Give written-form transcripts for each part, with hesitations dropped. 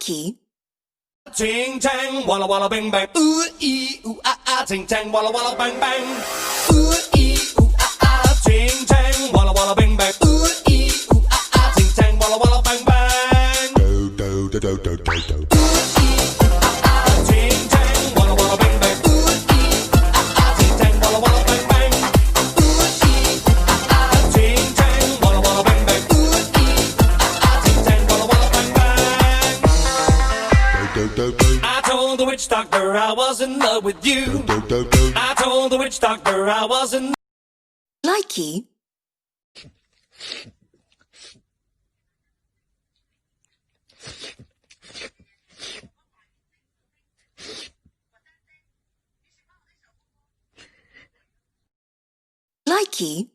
Likey. Ting tang, walla walla bang bang. Ooh ee ooh ah ah. Ting tang, walla walla bang bang. Ooh ee ooh ah ah. Ting tang, walla walla bang bang. Ooh ee ooh ah ah. Ting tang, walla walla bang bang. Do do do do do do do. Ooh ee ooh ah ah. Ting tang, walla walla bang bang. Ooh ee ooh ah ah. Ting tang, walla walla bang bang. Ooh ee ooh ah ah. Ting tang, walla walla bang bang. Ooh ee ooh ah ah. Ting tang, walla walla bang bang. I told the witch doctor I was in love with you. I told the witch doctor I was in. Likey. Likey.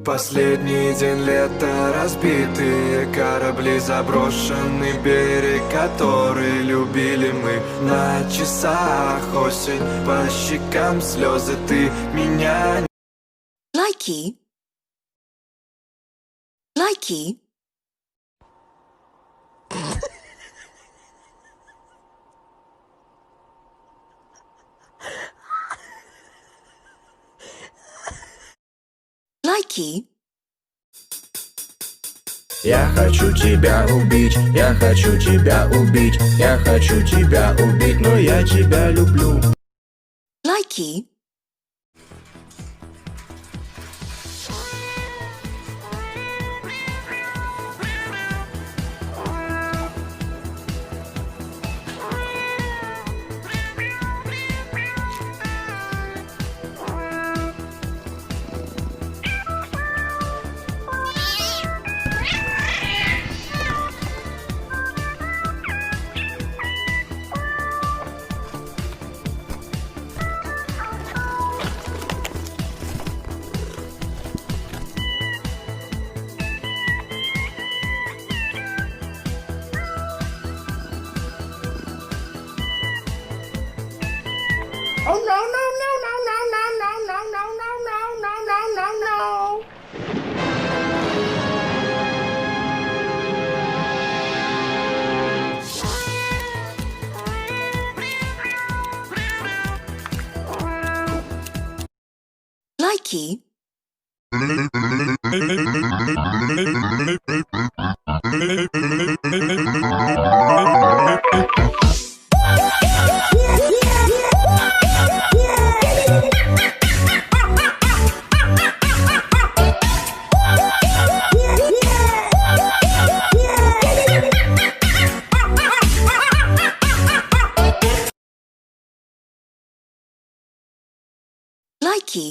Последний день лета, разбитые корабли, заброшенный берег, который любили мы. На часах осень, по щекам слезы, ты меня. Likey. Likey. Likey. Я хочу тебя убить, я хочу тебя убить, я хочу тебя убить, но я тебя люблю. Likey. Oh no no no no no no no no no no no no no no. Likey. Likey.